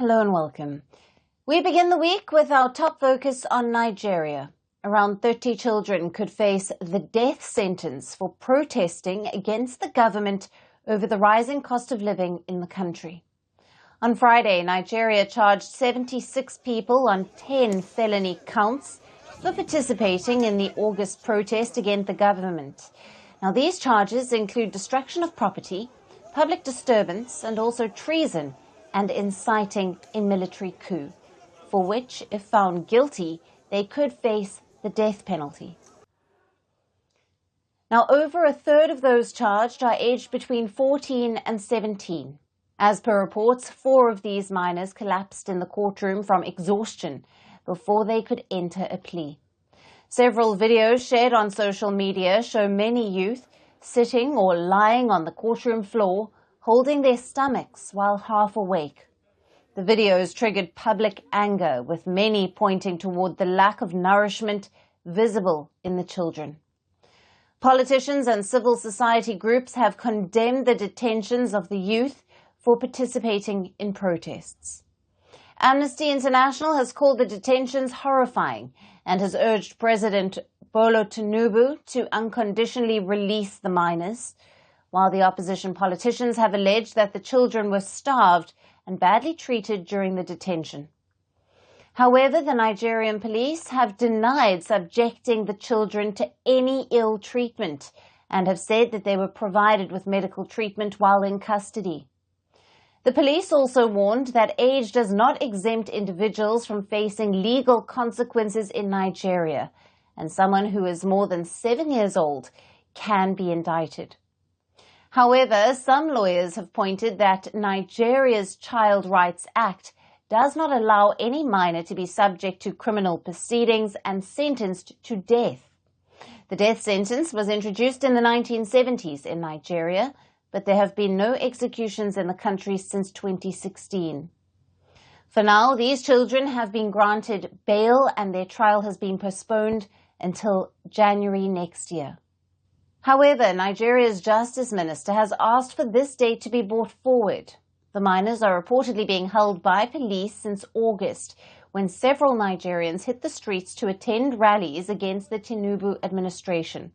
Hello and welcome. We begin the week with our top focus on Nigeria. Around 30 children could face the death sentence for protesting against the government over the rising cost of living in the country. On Friday, Nigeria charged 76 people on 10 felony counts for participating in the August protest against the government. Now, these charges include destruction of property, public disturbance, and also treason and inciting a military coup, for which, if found guilty, they could face the death penalty. Now, over a third of those charged are aged between 14 and 17. As per reports, 4 of these minors collapsed in the courtroom from exhaustion before they could enter a plea. Several videos shared on social media show many youth sitting or lying on the courtroom floor, holding their stomachs while half awake. The videos triggered public anger, with many pointing toward the lack of nourishment visible in the children. Politicians and civil society groups have condemned the detentions of the youth for participating in protests. Amnesty International has called the detentions horrifying and has urged President Bola Tinubu to unconditionally release the minors, while the opposition politicians have alleged that the children were starved and badly treated during the detention. However, the Nigerian police have denied subjecting the children to any ill treatment and have said that they were provided with medical treatment while in custody. The police also warned that age does not exempt individuals from facing legal consequences in Nigeria, and someone who is more than 7 years old can be indicted. However, some lawyers have pointed that Nigeria's Child Rights Act does not allow any minor to be subject to criminal proceedings and sentenced to death. The death sentence was introduced in the 1970s in Nigeria, but there have been no executions in the country since 2016. For now, these children have been granted bail and their trial has been postponed until January next year. However, Nigeria's Justice Minister has asked for this date to be brought forward. The minors are reportedly being held by police since August, when several Nigerians hit the streets to attend rallies against the Tinubu administration.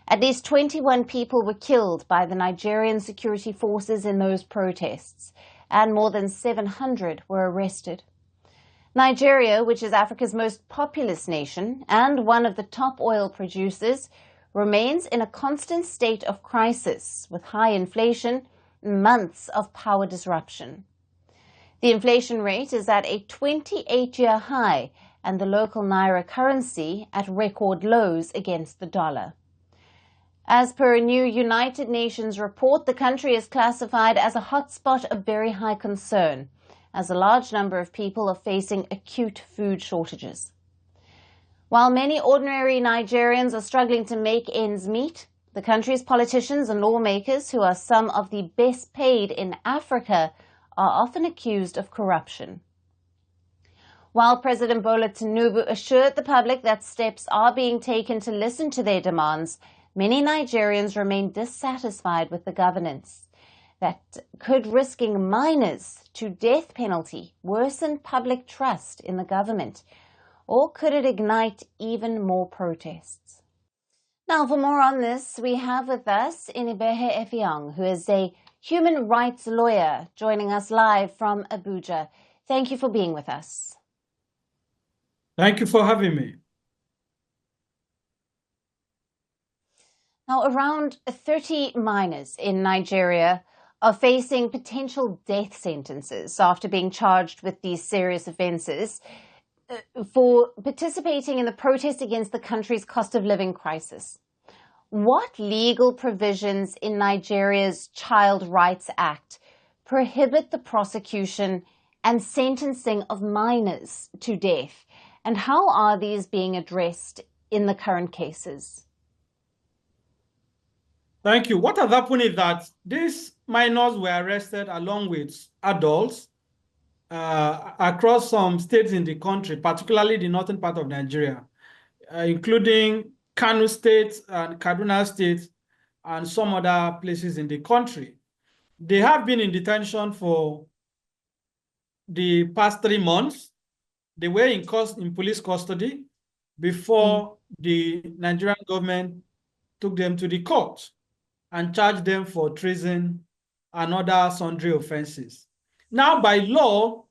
At least 21 people were killed by the Nigerian security forces in those protests, and more than 700 were arrested. Nigeria, which is Africa's most populous nation and one of the top oil producers, remains in a constant state of crisis, with high inflation and months of power disruption. The inflation rate is at a 28-year high and the local naira currency at record lows against the dollar. As per a new United Nations report, the country is classified as a hotspot of very high concern, as a large number of people are facing acute food shortages. While many ordinary Nigerians are struggling to make ends meet, the country's politicians and lawmakers, who are some of the best paid in Africa, are often accused of corruption. While President Bola Tinubu assured the public that steps are being taken to listen to their demands, many Nigerians remain dissatisfied with the governance that could risking minors to death penalty worsen public trust in the government, or could it ignite even more protests? Now, for more on this, we have with us Inibehe Efiong, who is a human rights lawyer, joining us live from Abuja. Thank you for being with us. Thank you for having me. Now, around 30 minors in Nigeria are facing potential death sentences after being charged with these serious offences for participating in the protest against the country's cost of living crisis. What legal provisions in Nigeria's Child Rights Act prohibit the prosecution and sentencing of minors to death, and how are these being addressed in the current cases? Thank you. What has happened is that these minors were arrested along with adults across some states in the country, particularly the northern part of Nigeria, including Kano State and Kaduna State and some other places in the country. They have been in detention for the past 3 months. They were in police custody before the Nigerian government took them to the court and charged them for treason and other sundry offenses. Now, by law,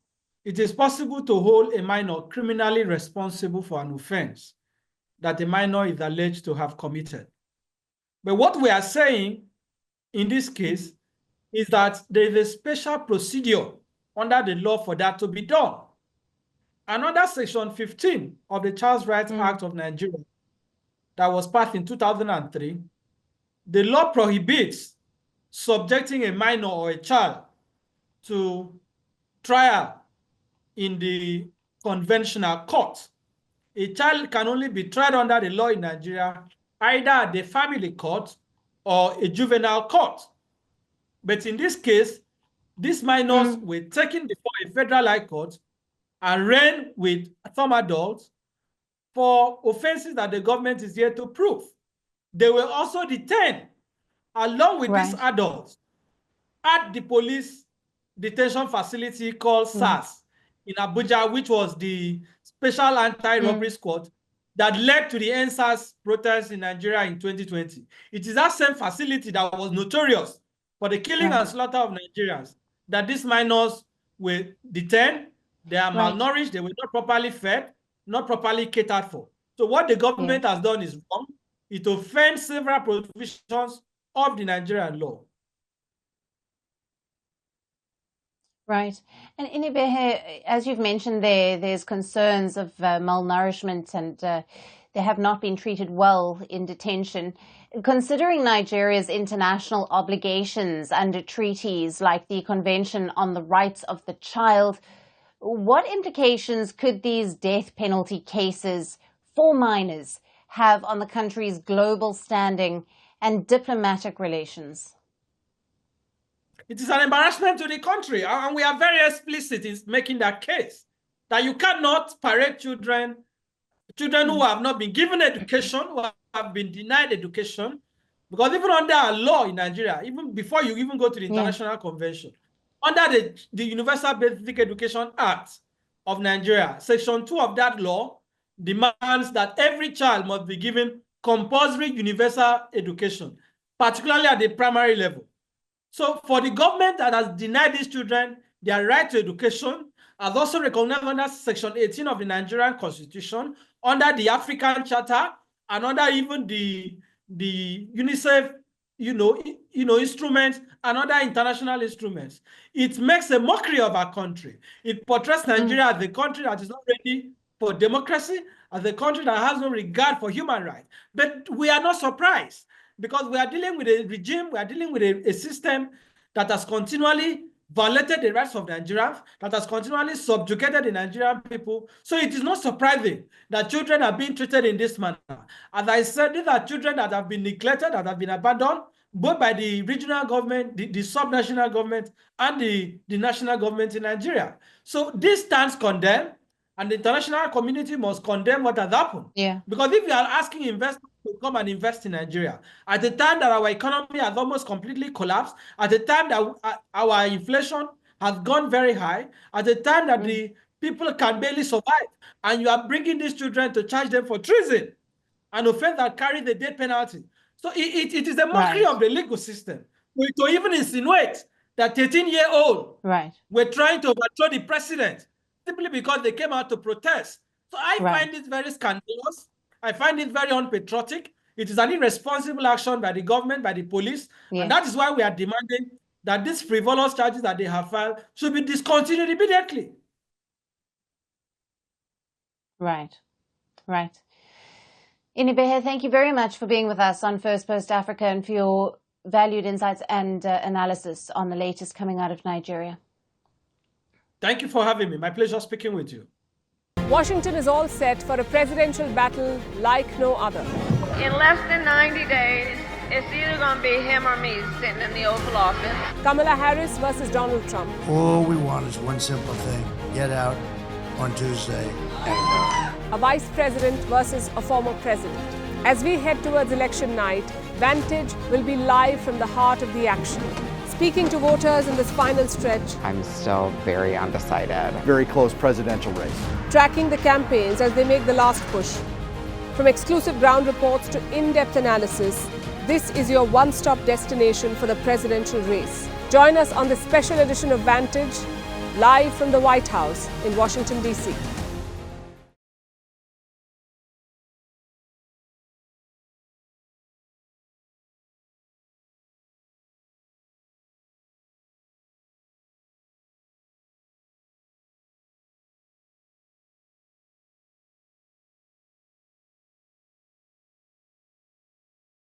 it is possible to hold a minor criminally responsible for an offense that a minor is alleged to have committed. But what we are saying in this case is that there is a special procedure under the law for that to be done. And under Section 15 of the Child Rights Act of Nigeria that was passed in 2003, the law prohibits subjecting a minor or a child to trial in the conventional court. A child can only be tried under the law in Nigeria either at the family court or a juvenile court. But in this case, these minors were taken before a federal high court and ran with some adults for offenses that the government is yet to prove. They were also detained along with these adults at the police detention facility called SARS in Abuja, which was the special anti-robbery squad that led to the NSAS protests in Nigeria in 2020. It is that same facility that was notorious for the killing and slaughter of Nigerians that these minors were detained. They are malnourished, they were not properly fed, not properly catered for. So what the government has done is wrong. It offends several provisions of the Nigerian law. Right. And Inibehe, as you've mentioned there's concerns of malnourishment and they have not been treated well in detention. Considering Nigeria's international obligations under treaties like the Convention on the Rights of the Child, what implications could these death penalty cases for minors have on the country's global standing and diplomatic relations? It is an embarrassment to the country, and we are very explicit in making that case, that you cannot parade children who have not been given education, who have been denied education, because even under our law in Nigeria, even before you even go to the International Convention, under the Universal Basic Education Act of Nigeria, Section 2 of that law demands that every child must be given compulsory universal education, particularly at the primary level. So for the government that has denied these children their right to education, has also recognized under Section 18 of the Nigerian Constitution, under the African Charter, and under even the UNICEF instruments and other international instruments. It makes a mockery of our country. It portrays Nigeria as a country that is not ready for democracy, as a country that has no regard for human rights. But we are not surprised, because we are dealing with a regime, we are dealing with a system that has continually violated the rights of Nigerians, that has continually subjugated the Nigerian people. So it is not surprising that children are being treated in this manner. As I said, these are children that have been neglected, that have been abandoned, both by the regional government, the sub-national government, and the national government in Nigeria. So this stands condemned, and the international community must condemn what has happened. Because if you are asking investors to come and invest in Nigeria, at the time that our economy has almost completely collapsed, at the time that our inflation has gone very high, at the time that the people can barely survive, and you are bringing these children to charge them for treason, an offense that carries the death penalty. So it is a mockery of the legal system. To even insinuate that 13-year-old were trying to overthrow the president simply because they came out to protest. So I find it very scandalous. I find it very unpatriotic. It is an irresponsible action by the government, by the police. And that is why we are demanding that these frivolous charges that they have filed should be discontinued immediately. Right. Inibehe, thank you very much for being with us on First Post Africa and for your valued insights and analysis on the latest coming out of Nigeria. Thank you for having me. My pleasure speaking with you. Washington is all set for a presidential battle like no other. In less than 90 days, it's either going to be him or me sitting in the Oval Office. Kamala Harris versus Donald Trump. All we want is one simple thing. Get out on Tuesday and go. A vice president versus a former president. As we head towards election night, Vantage will be live from the heart of the action. speaking to voters in this final stretch, I'm still very undecided. Very close presidential race. tracking the campaigns as they make the last push. From exclusive ground reports to in-depth analysis, this is your one-stop destination for the presidential race. Join us on this special edition of Vantage, live from the White House in Washington, D.C.